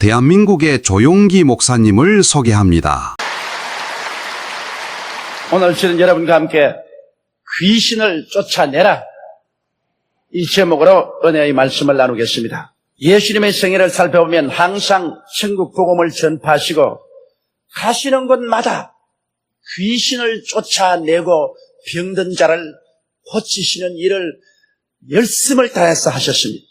대한민국의 조용기 목사님을 소개합니다. 오늘 저는 여러분과 함께 귀신을 쫓아내라, 이 제목으로 은혜의 말씀을 나누겠습니다. 예수님의 생애를 살펴보면 항상 천국 복음을 전파하시고 가시는 곳마다 귀신을 쫓아내고 병든 자를 고치시는 일을 열심을 다해서 하셨습니다.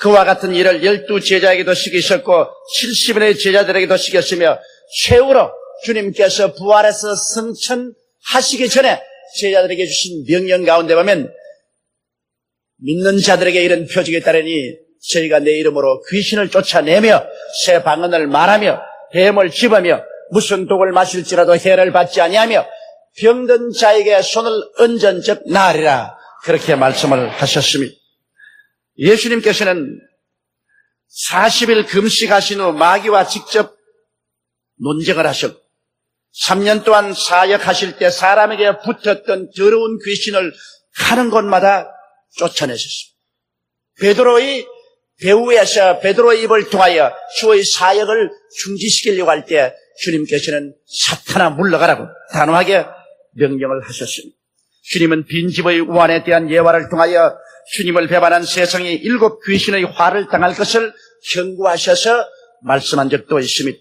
그와 같은 일을 12제자에게도 시키셨고 70인의 제자들에게도 시켰으며 최후로 주님께서 부활해서 승천하시기 전에 제자들에게 주신 명령 가운데 보면 믿는 자들에게 이런 표적이 따르니 저희가 내 이름으로 귀신을 쫓아내며 새 방언을 말하며 뱀을 집으며 무슨 독을 마실지라도 해를 받지 아니하며 병든 자에게 손을 얹은 즉 나으리라, 그렇게 말씀을 하셨습니다. 예수님께서는 40일 금식하신 후 마귀와 직접 논쟁을 하셨고 3년 동안 사역하실 때 사람에게 붙었던 더러운 귀신을 가는 곳마다 쫓아내셨습니다. 베드로의 배후에서 베드로의 입을 통하여 주의 사역을 중지시키려고 할 때 주님께서는 사탄아 물러가라고 단호하게 명령을 하셨습니다. 주님은 빈집의 우환에 대한 예화를 통하여 주님을 배반한 세상이 7 귀신의 화를 당할 것을 경고하셔서 말씀한 적도 있습니다.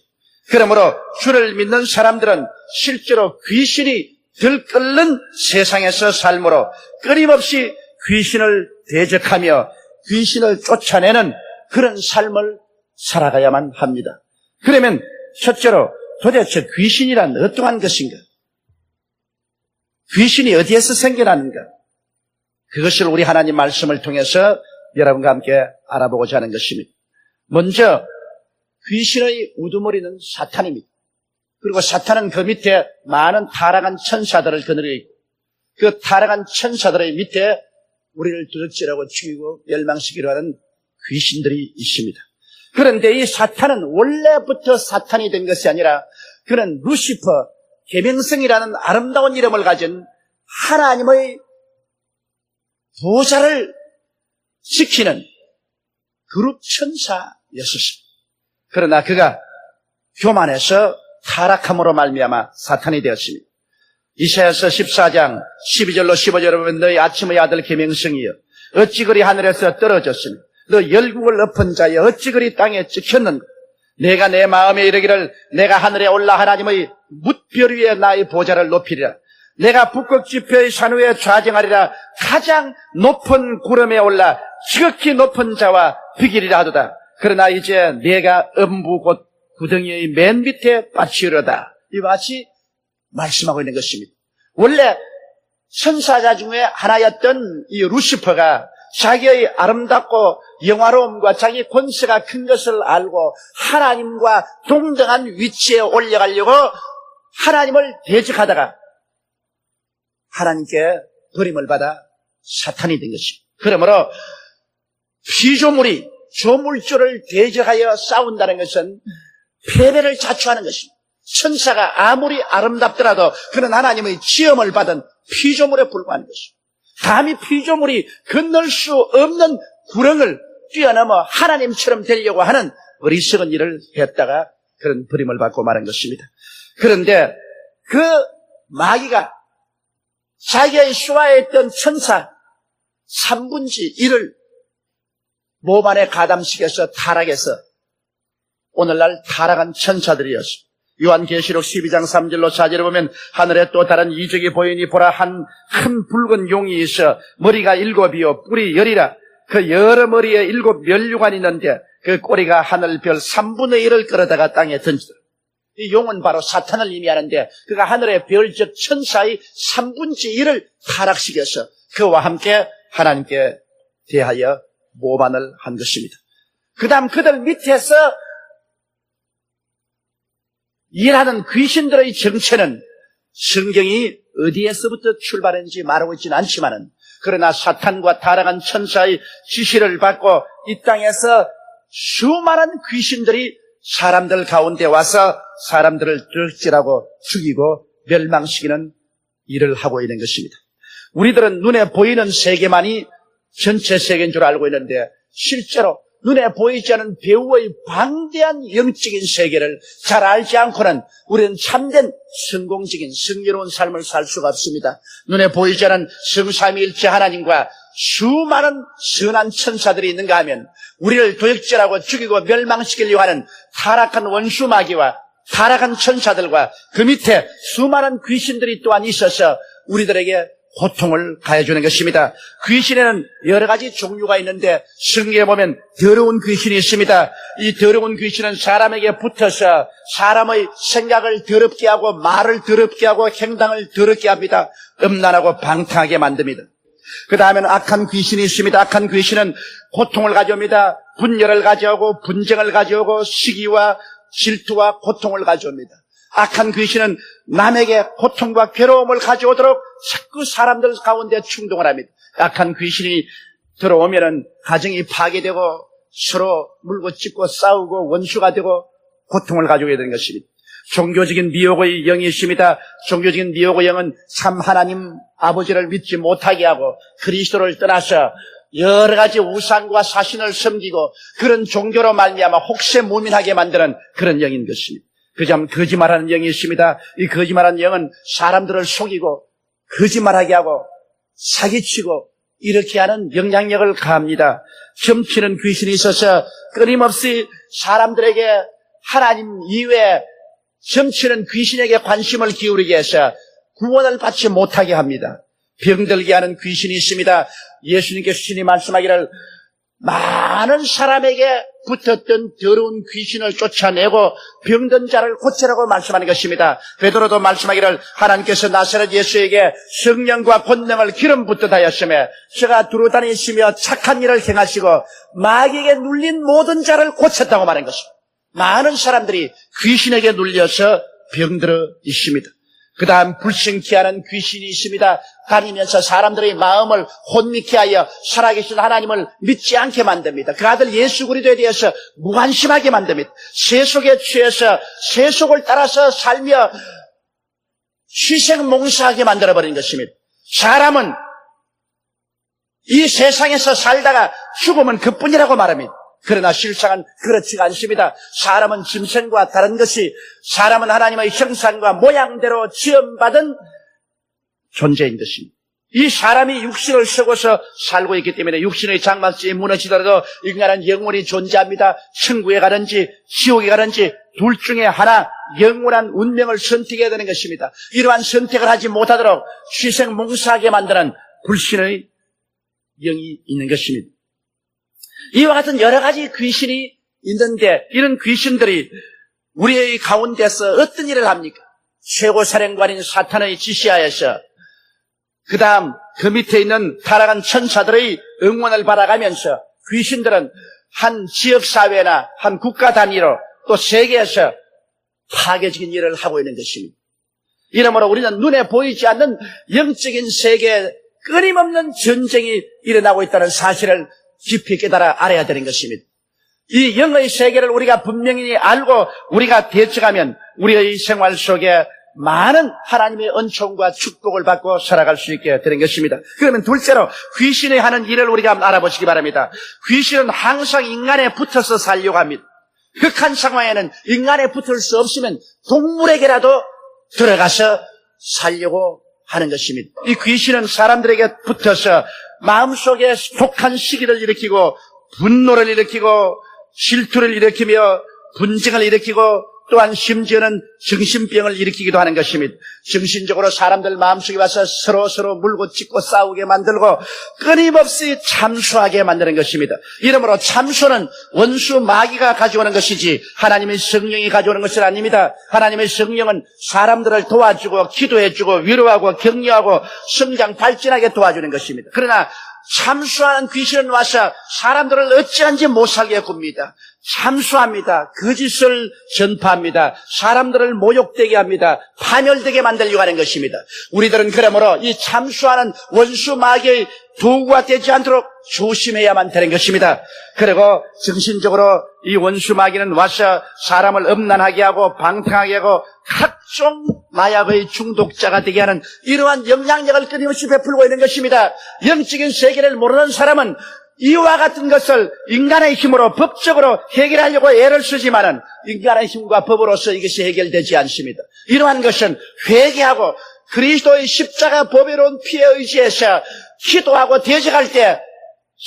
그러므로 주를 믿는 사람들은 실제로 귀신이 들끓는 세상에서 삶으로 끊임없이 귀신을 대적하며 귀신을 쫓아내는 그런 삶을 살아가야만 합니다. 그러면 첫째로 도대체 귀신이란 어떠한 것인가? 귀신이 어디에서 생겨나는가? 그것을 우리 하나님 말씀을 통해서 여러분과 함께 알아보고자 하는 것입니다. 먼저 귀신의 우두머리는 사탄입니다. 그리고 사탄은 그 밑에 많은 타락한 천사들을 거느리고 있고 그 타락한 천사들의 밑에 우리를 도둑질하고 죽이고 멸망시키려 하는 귀신들이 있습니다. 그런데 이 사탄은 원래부터 사탄이 된 것이 아니라 그는 루시퍼, 계명성이라는 아름다운 이름을 가진 하나님의 보좌를 지키는 그룹 천사였습니다. 그러나 그가 교만해서 타락함으로 말미암아 사탄이 되었습니다. 이사야서 14장 12절로 15절에 보면 너희 아침의 아들 계명성이여 어찌 그리 하늘에서 떨어졌으며 너 열국을 엎은 자여 어찌 그리 땅에 찍혔는가. 내가 내 마음에 이르기를 내가 하늘에 올라 하나님의 뭇별 위에 나의 보좌를 높이리라. 내가 북극 지표의 산 위에 좌정하리라. 가장 높은 구름에 올라 지극히 높은 자와 비기리라 하도다. 그러나 이제 내가 음부 곧 구덩이의 맨 밑에 빠치려다. 이와 같이 말씀하고 있는 것입니다. 원래 천사자 중에 하나였던 이 루시퍼가 자기의 아름답고 영화로움과 자기 권세가 큰 것을 알고 하나님과 동등한 위치에 올라가려고 하나님을 대적하다가 하나님께 버림을 받아 사탄이 된 것입니다. 그러므로 피조물이 조물주를 대적하여 싸운다는 것은 패배를 자초하는 것입니다. 천사가 아무리 아름답더라도 그는 하나님의 지음을 받은 피조물에 불과한 것입니다. 감히 피조물이 건널 수 없는 구렁을 뛰어넘어 하나님처럼 되려고 하는 어리석은 일을 했다가 그런 버림을 받고 마는 것입니다. 그런데 그 마귀가 자기의 수하했던 천사 3분의 1을 몸 안에 가담시켜서 타락해서 오늘날 타락한 천사들이었습니다. 요한계시록 12장 3절로 4절에 보면 하늘에 또 다른 이적이 보이니 보라 한 큰 붉은 용이 있어 머리가 7이요 뿔이 10이라. 그 여러 머리에 7 면류관이 있는데 그 꼬리가 하늘별 3분의 1을 끌어다가 땅에 던지더라. 이 용은 바로 사탄을 의미하는데 그가 하늘의 별적 천사의 3분의 1을 타락시켜서 그와 함께 하나님께 대하여 모반을 한 것입니다. 그 다음 그들 밑에서 일하는 귀신들의 정체는 성경이 어디에서부터 출발했는지 말하고 있지는 않지만은 그러나 사탄과 타락한 천사의 지시를 받고 이 땅에서 수많은 귀신들이 사람들 가운데 와서 사람들을 드럭질하고 죽이고 멸망시키는 일을 하고 있는 것입니다. 우리들은 눈에 보이는 세계만이 전체 세계인 줄 알고 있는데 실제로 눈에 보이지 않는 배후의 방대한 영적인 세계를 잘 알지 않고는 우리는 참된 성공적인 성스러운 삶을 살 수가 없습니다. 눈에 보이지 않는 성삼위일체 하나님과 수많은 선한 천사들이 있는가 하면 우리를 도역질하고 죽이고 멸망시키려고 하는 타락한 원수 마귀와 타락한 천사들과 그 밑에 수많은 귀신들이 또한 있어서 우리들에게 고통을 가해주는 것입니다. 귀신에는 여러 가지 종류가 있는데 성경에 보면 더러운 귀신이 있습니다. 이 더러운 귀신은 사람에게 붙어서 사람의 생각을 더럽게 하고 말을 더럽게 하고 행동을 더럽게 합니다. 음란하고 방탕하게 만듭니다. 그 다음에는 악한 귀신이 있습니다. 악한 귀신은 고통을 가져옵니다. 분열을 가져오고 분쟁을 가져오고 시기와 질투와 고통을 가져옵니다. 악한 귀신은 남에게 고통과 괴로움을 가져오도록 자꾸 사람들 가운데 충동을 합니다. 악한 귀신이 들어오면은 가정이 파괴되고 서로 물고 찢고 싸우고 원수가 되고 고통을 가져오게 되는 것입니다. 종교적인 미혹의 영이 있습니다. 종교적인 미혹의 영은 참 하나님 아버지를 믿지 못하게 하고 그리스도를 떠나서 여러 가지 우상과 사신을 섬기고 그런 종교로 말미암아 혹세무민하게 만드는 그런 영인 것입니다. 그점 거짓말하는 영이 있습니다. 이 거짓말하는 영은 사람들을 속이고 거짓말하게 하고 사기치고 이렇게 하는 영향력을 가합니다. 점치는 귀신이 있어서 끊임없이 사람들에게 하나님 이외에 점치는 귀신에게 관심을 기울이게 해서 구원을 받지 못하게 합니다. 병들게 하는 귀신이 있습니다. 예수님께서 신이 말씀하기를 많은 사람에게 붙었던 더러운 귀신을 쫓아내고 병든 자를 고치라고 말씀하는 것입니다. 베드로도 말씀하기를 하나님께서 나사렛 예수에게 성령과 권능을 기름 붓듯 하였으며 저가 두루 다니시며 착한 일을 행하시고 마귀에게 눌린 모든 자를 고쳤다고 말한 것입니다. 많은 사람들이 귀신에게 눌려서 병들어 있습니다. 그 다음 불신케 하는 귀신이 있습니다. 다니면서 사람들의 마음을 혼미케 하여 살아계신 하나님을 믿지 않게 만듭니다. 그 아들 예수 그리스도에 대해서 무관심하게 만듭니다. 세속에 취해서 세속을 따라서 살며 희생몽사하게 만들어버린 것입니다. 사람은 이 세상에서 살다가 죽으면 그뿐이라고 말합니다. 그러나 실상은 그렇지가 않습니다. 사람은 짐승과 다른 것이 사람은 하나님의 형상과 모양대로 지음받은 존재인 것입니다. 이 사람이 육신을 쓰고서 살고 있기 때문에 육신의 장막집이 무너지더라도 인간은 영원히 존재합니다. 천국에 가든지 지옥에 가든지 둘 중에 하나 영원한 운명을 선택해야 되는 것입니다. 이러한 선택을 하지 못하도록 희생몽사하게 만드는 불신의 영이 있는 것입니다. 이와 같은 여러 가지 귀신이 있는데 이런 귀신들이 우리의 가운데서 어떤 일을 합니까? 최고사령관인 사탄의 지시하에서 그 다음 그 밑에 있는 타락한 천사들의 응원을 받아가면서 귀신들은 한 지역사회나 한 국가 단위로 또 세계에서 파괴적인 일을 하고 있는 것입니다. 이러므로 우리는 눈에 보이지 않는 영적인 세계에 끊임없는 전쟁이 일어나고 있다는 사실을 깊이 깨달아 알아야 되는 것입니다. 이 영의 세계를 우리가 분명히 알고 우리가 대처하면 우리의 생활 속에 많은 하나님의 은총과 축복을 받고 살아갈 수 있게 되는 것입니다. 그러면 둘째로 귀신이 하는 일을 우리가 알아보시기 바랍니다. 귀신은 항상 인간에 붙어서 살려고 합니다. 극한 상황에는 인간에 붙을 수 없으면 동물에게라도 들어가서 살려고 하는 것입니다. 이 귀신은 사람들에게 붙어서 마음속에 독한 시기를 일으키고 분노를 일으키고 질투를 일으키며 분쟁을 일으키고 또한 심지어는 정신병을 일으키기도 하는 것입니다. 정신적으로 사람들 마음속에 와서 서로 물고 찢고 싸우게 만들고 끊임없이 참수하게 만드는 것입니다. 이러므로 참수는 원수 마귀가 가져오는 것이지 하나님의 성령이 가져오는 것은 아닙니다. 하나님의 성령은 사람들을 도와주고 기도해주고 위로하고 격려하고 성장 발전하게 도와주는 것입니다. 그러나 참수하는 귀신은 와서 사람들을 어찌한지 못 살게 굽니다. 참수합니다. 거짓을 전파합니다. 사람들을 모욕되게 합니다. 파멸되게 만들려고 하는 것입니다. 우리들은 그러므로 이 참수하는 원수 마귀의 도구가 되지 않도록 조심해야만 되는 것입니다. 그리고 정신적으로 이 원수 마귀는 와서 사람을 음란하게 하고 방탕하게 하고 각종 마약의 중독자가 되게 하는 이러한 영향력을 끊임없이 베풀고 있는 것입니다. 영적인 세계를 모르는 사람은 이와 같은 것을 인간의 힘으로 법적으로 해결하려고 애를 쓰지만은 인간의 힘과 법으로서 이것이 해결되지 않습니다. 이러한 것은 회개하고 그리스도의 십자가 보배로운 피에 의지해서 기도하고 대적할 때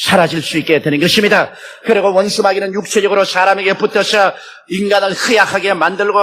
사라질 수 있게 되는 것입니다. 그리고 원수마귀는 육체적으로 사람에게 붙어서 인간을 허약하게 만들고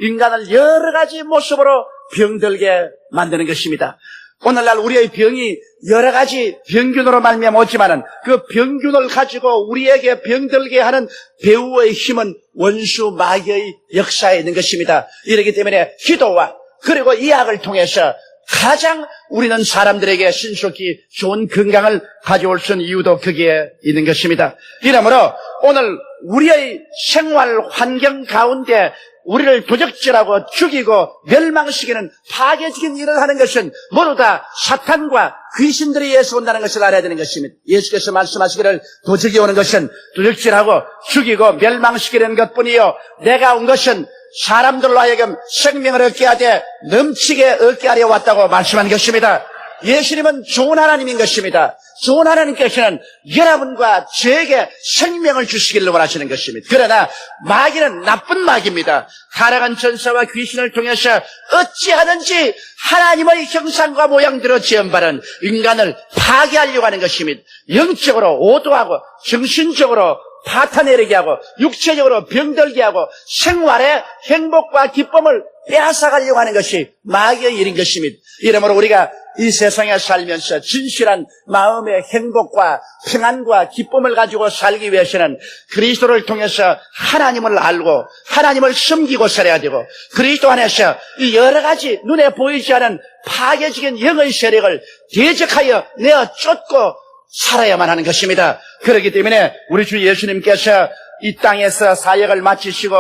인간을 여러 가지 모습으로 병들게 만드는 것입니다. 오늘날 우리의 병이 여러 가지 병균으로 말미암아 오지만은 그 병균을 가지고 우리에게 병들게 하는 배후의 힘은 원수 마귀의 역사에 있는 것입니다. 이렇기 때문에 기도와 그리고 이 약을 통해서 가장 우리는 사람들에게 신속히 좋은 건강을 가져올 수 있는 이유도 거기에 있는 것입니다. 이러므로 오늘 우리의 생활 환경 가운데 우리를 도적질하고 죽이고 멸망시키는 파괴적인 일을 하는 것은 모두 다 사탄과 귀신들에 의해서 온다는 것을 알아야 되는 것입니다. 예수께서 말씀하시기를 도적이 오는 것은 도적질하고 죽이고 멸망시키는 것뿐이요 내가 온 것은 사람들로 하여금 생명을 얻게 하되 넘치게 얻게 하려 왔다고 말씀한 것입니다. 예수님은 좋은 하나님인 것입니다. 좋은 하나님께서는 여러분과 저에게 생명을 주시기를 원하시는 것입니다. 그러나 마귀는 나쁜 마귀입니다. 타락한 전사와 귀신을 통해서 어찌하든지 하나님의 형상과 모양대로 지음받은 인간을 파괴하려고 하는 것입니다. 영적으로 오도하고 정신적으로 파탄내리게 하고 육체적으로 병들게 하고 생활의 행복과 기쁨을 빼앗아가려고 하는 것이 마귀의 일인 것입니다. 이러므로 우리가 이 세상에 살면서 진실한 마음의 행복과 평안과 기쁨을 가지고 살기 위해서는 그리스도를 통해서 하나님을 알고 하나님을 섬기고 살아야 되고 그리스도 안에서 이 여러 가지 눈에 보이지 않은 파괴적인 영의 세력을 대적하여 내어 쫓고 살아야만 하는 것입니다. 그렇기 때문에 우리 주 예수님께서 이 땅에서 사역을 마치시고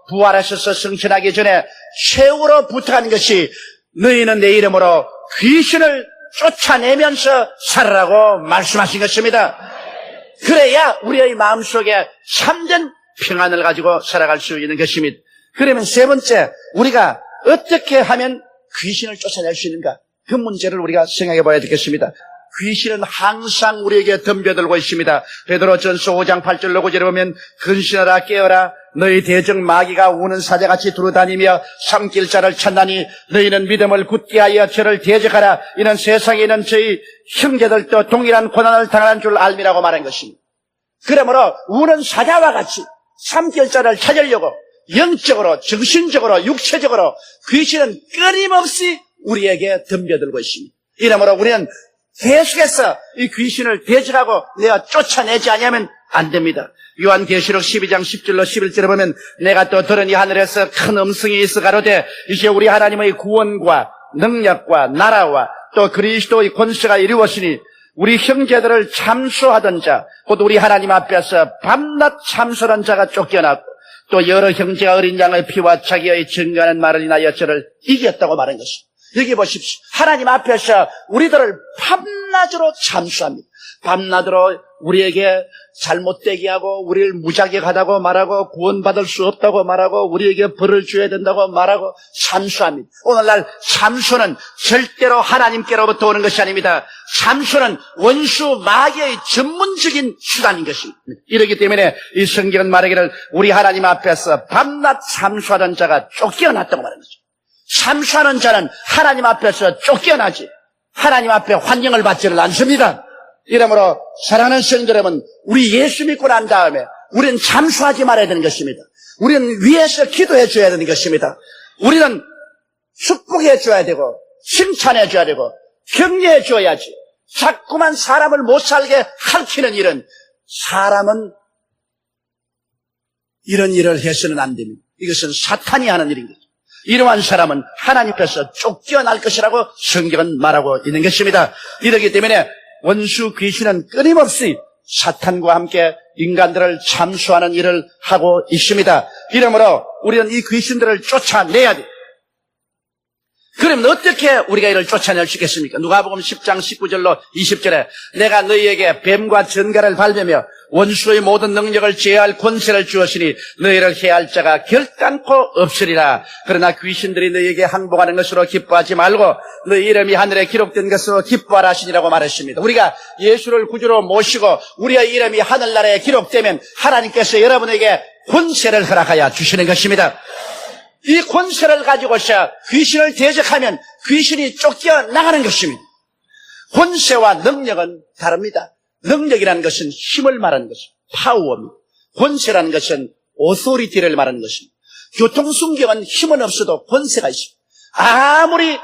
부활하셔서 승천하기 전에 최후로 부탁한 것이 너희는 내 이름으로 귀신을 쫓아내면서 살아라고 말씀하신 것입니다. 그래야 우리의 마음속에 참된 평안을 가지고 살아갈 수 있는 것입니다. 그러면 세 번째, 우리가 어떻게 하면 귀신을 쫓아낼 수 있는가? 그 문제를 우리가 생각해 봐야 되겠습니다. 귀신은 항상 우리에게 덤벼들고 있습니다. 베드로전서 5장 8절로 9절에 보면 근신하라 깨어라 너희 대적 마귀가 우는 사자같이 두루다니며 삼킬 자를 찾나니 너희는 믿음을 굳게 하여 저를 대적하라. 이는 세상에 있는 저희 형제들도 동일한 고난을 당하는 줄 알미라고 말한 것입니다. 그러므로 우는 사자와 같이 삼킬 자를 찾으려고 영적으로 정신적으로 육체적으로 귀신은 끊임없이 우리에게 덤벼들고 있습니다. 이러므로 우리는 계속해서 이 귀신을 대적하고 내가 쫓아내지 않으면 안 됩니다. 요한계시록 12장 10절로 11절에 보면 내가 또 들으니 하늘에서 큰 음성이 있어 가로되 이제 우리 하나님의 구원과 능력과 나라와 또 그리스도의 권세가 이루어지니 우리 형제들을 참수하던 자 곧 우리 하나님 앞에서 밤낮 참수하는 자가 쫓겨났고 또 여러 형제가 어린 양의 피와 자기의 증거하는 말을 인하여 저를 이겼다고 말한 것입니다. 여기 보십시오. 하나님 앞에서 우리들을 밤낮으로 참수합니다. 밤낮으로 우리에게 잘못되게 하고 우리를 무자격하다고 말하고 구원받을 수 없다고 말하고 우리에게 벌을 줘야 된다고 말하고 참수합니다. 오늘날 참수는 절대로 하나님께로부터 오는 것이 아닙니다. 참수는 원수 마귀의 전문적인 수단인 것입니다. 이렇기 때문에 이 성경은 말하기를 우리 하나님 앞에서 밤낮 참수하던 자가 쫓겨났다고 말하는 거죠. 참수하는 자는 하나님 앞에서 쫓겨나지 하나님 앞에 환영을 받지를 않습니다. 이러므로 사랑하는 성도 여러분, 우리 예수 믿고 난 다음에 우리는 참수하지 말아야 되는 것입니다. 우리는 위에서 기도해 줘야 되는 것입니다. 우리는 축복해 줘야 되고 칭찬해 줘야 되고 격려해 줘야지. 자꾸만 사람을 못 살게 할퀴는 일은 사람은 이런 일을 해서는 안 됩니다. 이것은 사탄이 하는 일인 거죠. 이러한 사람은 하나님께서 쫓겨날 것이라고 성경은 말하고 있는 것입니다. 이렇기 때문에 원수 귀신은 끊임없이 사탄과 함께 인간들을 참수하는 일을 하고 있습니다. 이러므로 우리는 이 귀신들을 쫓아내야 돼. 그러면 어떻게 우리가 이를 쫓아낼 수 있겠습니까? 누가복음 10장 19절로 20절에 내가 너희에게 뱀과 전갈을 밟으며 원수의 모든 능력을 제어할 권세를 주었으니 너희를 해할 자가 결단코 없으리라. 그러나 귀신들이 너희에게 항복하는 것으로 기뻐하지 말고 너희 이름이 하늘에 기록된 것으로 기뻐하라 하시니라고 말했습니다. 우리가 예수를 구주로 모시고 우리의 이름이 하늘나라에 기록되면 하나님께서 여러분에게 권세를 허락하여 주시는 것입니다. 이 권세를 가지고서 귀신을 대적하면 귀신이 쫓겨나가는 것입니다. 권세와 능력은 다릅니다. 능력이라는 것은 힘을 말하는 것입니다. 파워입니다. 권세라는 것은 오토리티를 말하는 것입니다. 교통순경은 힘은 없어도 권세가 있습니다. 아무리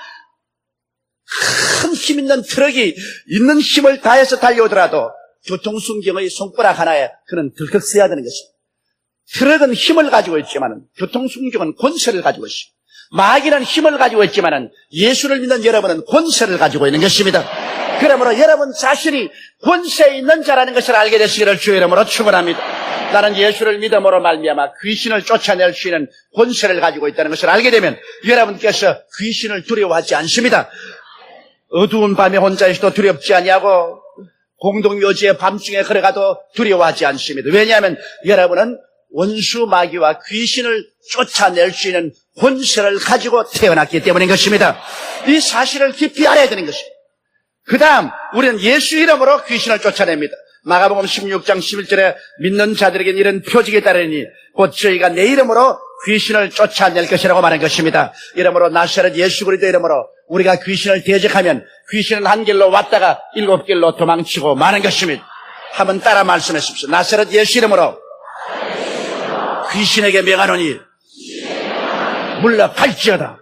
큰 힘 있는 트럭이 있는 힘을 다해서 달려오더라도 교통순경의 손가락 하나에 그는 덜컥 서야 되는 것입니다. 트럭은 힘을 가지고 있지만 교통순경은 권세를 가지고 있습니다. 마귀는 힘을 가지고 있지만 예수를 믿는 여러분은 권세를 가지고 있는 것입니다. 그러므로 여러분 자신이 권세 있는 자라는 것을 알게 되시기를 주의 이름으로 축원합니다. 나는 예수를 믿음으로 말미암아 귀신을 쫓아낼 수 있는 권세를 가지고 있다는 것을 알게 되면 여러분께서 귀신을 두려워하지 않습니다. 어두운 밤에 혼자 있어도 두렵지 아니하고 공동묘지의 밤중에 걸어가도 두려워하지 않습니다. 왜냐하면 여러분은 원수 마귀와 귀신을 쫓아낼 수 있는 권세를 가지고 태어났기 때문인 것입니다. 이 사실을 깊이 알아야 되는 것입니다. 그 다음 우리는 예수 이름으로 귀신을 쫓아냅니다. 마가복음 16장 11절에 믿는 자들에게 이런 표징이 따르니 곧 저희가 내 이름으로 귀신을 쫓아낼 것이라고 말한 것입니다. 이름으로 나사렛 예수 그리스도 이름으로 우리가 귀신을 대적하면 귀신은 한 길로 왔다가 7길로 도망치고 마는 것입니다. 한번 따라 말씀하십시오. 나사렛 예수 이름으로 귀신에게 명하노니 물러갈지어다.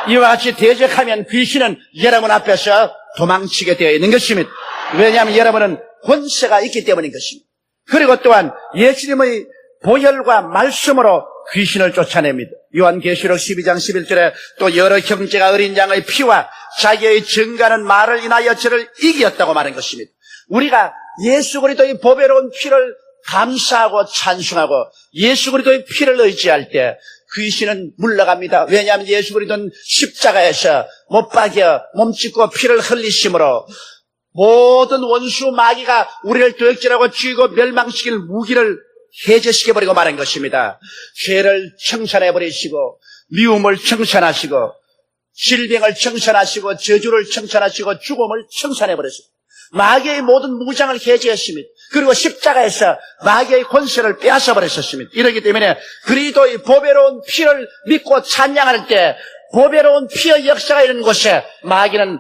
이와 같이 대적하면 귀신은 여러분 앞에서 도망치게 되어 있는 것입니다. 왜냐하면 여러분은 권세가 있기 때문인 것입니다. 그리고 또한 예수님의 보혈과 말씀으로 귀신을 쫓아냅니다. 요한계시록 12장 11절에 또 여러 형제가 어린 양의 피와 자기의 증가하는 말을 인하여 저를 이겼다고 말한 것입니다. 우리가 예수 그리스도의 보배로운 피를 감사하고 찬송하고 예수 그리스도의 피를 의지할 때 귀신은 물러갑니다. 왜냐하면 예수 그리스도는 십자가에서 못 박여 몸짓고 피를 흘리심으로 모든 원수 마귀가 우리를 도역질하고 죽이고 멸망시킬 무기를 해제시켜버리고 말한 것입니다. 죄를 청산해버리시고 미움을 청산하시고 질병을 청산하시고 저주를 청산하시고 죽음을 청산해버렸습니다. 마귀의 모든 무장을 해제했습니다. 그리고 십자가에서 마귀의 권세를 빼앗아버렸습니다. 이렇기 때문에 그리스도의 보배로운 피를 믿고 찬양할 때 보배로운 피의 역사가 있는 곳에 마귀는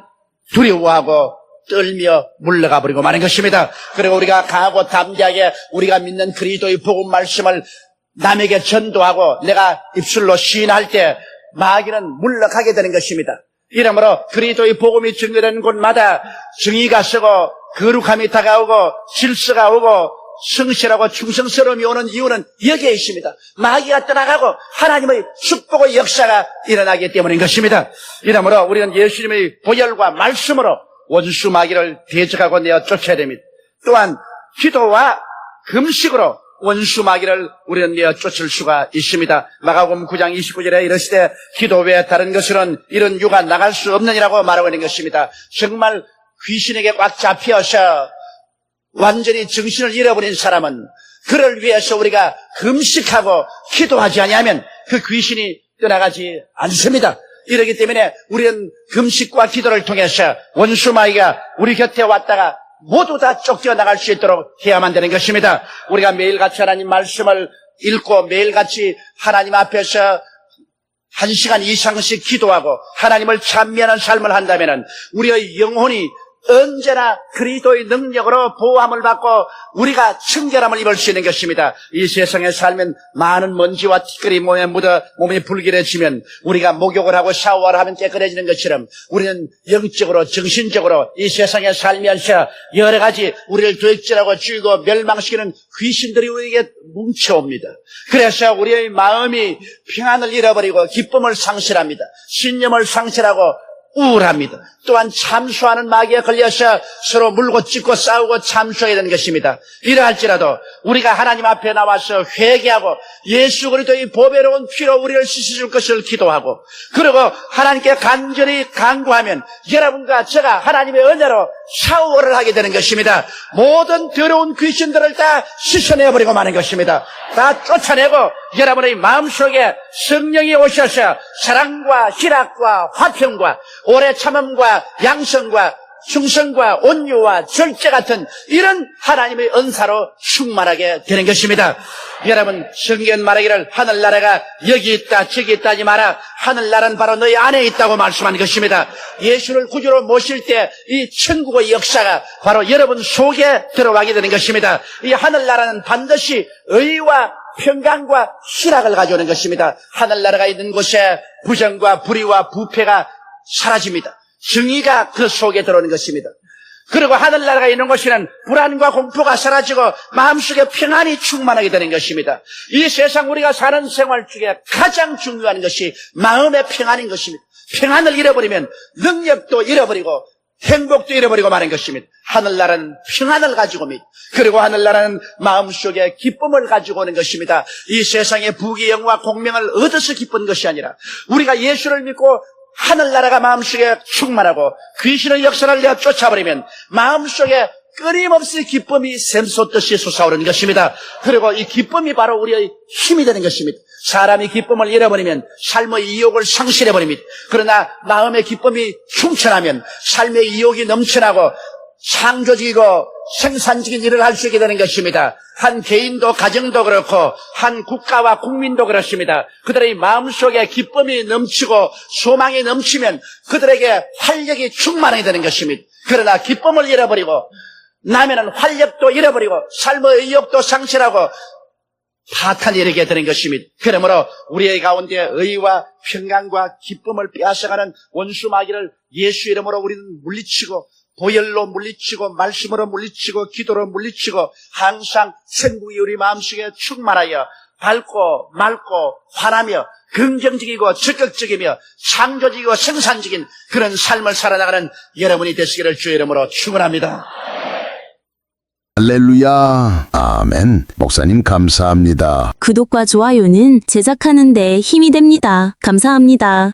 두려워하고 떨며 물러가 버리고 마는 것입니다. 그리고 우리가 강하고 담대하게 우리가 믿는 그리스도의 복음 말씀을 남에게 전도하고 내가 입술로 시인할 때 마귀는 물러가게 되는 것입니다. 이러므로 그리스도의 복음이 증거되는 곳마다 정의가 서고 거룩함이 다가오고 질서가 오고 성실하고 충성스러움이 오는 이유는 여기에 있습니다. 마귀가 떠나가고 하나님의 축복의 역사가 일어나기 때문인 것입니다. 이러므로 우리는 예수님의 보혈과 말씀으로 원수 마귀를 대적하고 내어 쫓아야 됩니다. 또한 기도와 금식으로 원수 마귀를 우리는 내어 쫓을 수가 있습니다. 마가복음 9장 29절에 이르시되 기도 외에 다른 것으로는 이런 유가 나갈 수 없느니라고 말하고 있는 것입니다. 정말 귀신에게 꽉 잡혀서 완전히 정신을 잃어버린 사람은 그를 위해서 우리가 금식하고 기도하지 아니하면 그 귀신이 떠나가지 않습니다. 이러기 때문에 우리는 금식과 기도를 통해서 원수 마귀가 우리 곁에 왔다가 모두 다 쫓겨나갈 수 있도록 해야만 되는 것입니다. 우리가 매일같이 하나님 말씀을 읽고 매일같이 하나님 앞에서 1시간 이상씩 기도하고 하나님을 찬미하는 삶을 한다면 우리의 영혼이 언제나 그리스도의 능력으로 보호함을 받고 우리가 청결함을 입을 수 있는 것입니다. 이 세상에 살면 많은 먼지와 티끌이 몸에 묻어 몸이 불길해지면 우리가 목욕을 하고 샤워를 하면 깨끗해지는 것처럼 우리는 영적으로 정신적으로 이 세상에 살면서 여러 가지 우리를 도역질하고 죽이고 멸망시키는 귀신들이 우리에게 뭉쳐옵니다. 그래서 우리의 마음이 평안을 잃어버리고 기쁨을 상실합니다. 신념을 상실하고 우울합니다. 또한 참수하는 마귀에 걸려서 서로 물고 찢고 싸우고 참수해야 되는 것입니다. 이러할지라도 우리가 하나님 앞에 나와서 회개하고 예수 그리스도의 보배로운 피로 우리를 씻어줄 것을 기도하고 그리고 하나님께 간절히 간구하면 여러분과 제가 하나님의 은혜로 샤워를 하게 되는 것입니다. 모든 더러운 귀신들을 다 씻어내버리고 마는 것입니다. 다 쫓아내고 여러분의 마음속에 성령이 오셔서 사랑과 희락과 화평과 오래 참음과 양성과 충성과 온유와 절제 같은 이런 하나님의 은사로 충만하게 되는 것입니다. 여러분 성경 말하기를 하늘나라가 여기 있다 저기 있다 하지 마라. 하늘나라는 바로 너희 안에 있다고 말씀하는 것입니다. 예수를 구주로 모실 때 이 천국의 역사가 바로 여러분 속에 들어가게 되는 것입니다. 이 하늘나라는 반드시 의와 평강과 희락을 가져오는 것입니다. 하늘나라가 있는 곳에 부정과 불의와 부패가 사라집니다. 정의가 그 속에 들어오는 것입니다. 그리고 하늘나라가 있는 곳에는 불안과 공포가 사라지고 마음속에 평안이 충만하게 되는 것입니다. 이 세상 우리가 사는 생활 중에 가장 중요한 것이 마음의 평안인 것입니다. 평안을 잃어버리면 능력도 잃어버리고 행복도 잃어버리고 마는 것입니다. 하늘나라는 평안을 가지고 옵니다. 그리고 하늘나라는 마음속에 기쁨을 가지고 오는 것입니다. 이 세상의 부귀영화 공명을 얻어서 기쁜 것이 아니라 우리가 예수를 믿고 하늘나라가 마음속에 충만하고 귀신의 역사를 내어 쫓아버리면 마음속에 끊임없이 기쁨이 샘솟듯이 솟아오르는 것입니다. 그리고 이 기쁨이 바로 우리의 힘이 되는 것입니다. 사람이 기쁨을 잃어버리면 삶의 이욕을 상실해버립니다. 그러나 마음의 기쁨이 충천하면 삶의 이욕이 넘쳐나고 창조적이고 생산적인 일을 할 수 있게 되는 것입니다. 한 개인도 가정도 그렇고 한 국가와 국민도 그렇습니다. 그들의 마음속에 기쁨이 넘치고 소망이 넘치면 그들에게 활력이 충만하게 되는 것입니다. 그러나 기쁨을 잃어버리고 나면은 활력도 잃어버리고 삶의 의욕도 상실하고 파탄이 이르게 되는 것입니다. 그러므로 우리의 가운데 의와 평강과 기쁨을 빼앗아가는 원수 마귀를 예수 이름으로 우리는 물리치고 보혈로 물리치고 말씀으로 물리치고 기도로 물리치고 항상 천국이 우리 마음속에 충만하여 밝고 맑고 환하며 긍정적이고 적극적이며 창조적이고 생산적인 그런 삶을 살아나가는 여러분이 되시기를 주의 이름으로 축원합니다. 할렐루야. 아멘. 목사님 감사합니다. 구독과 좋아요는 제작하는 데 힘이 됩니다. 감사합니다.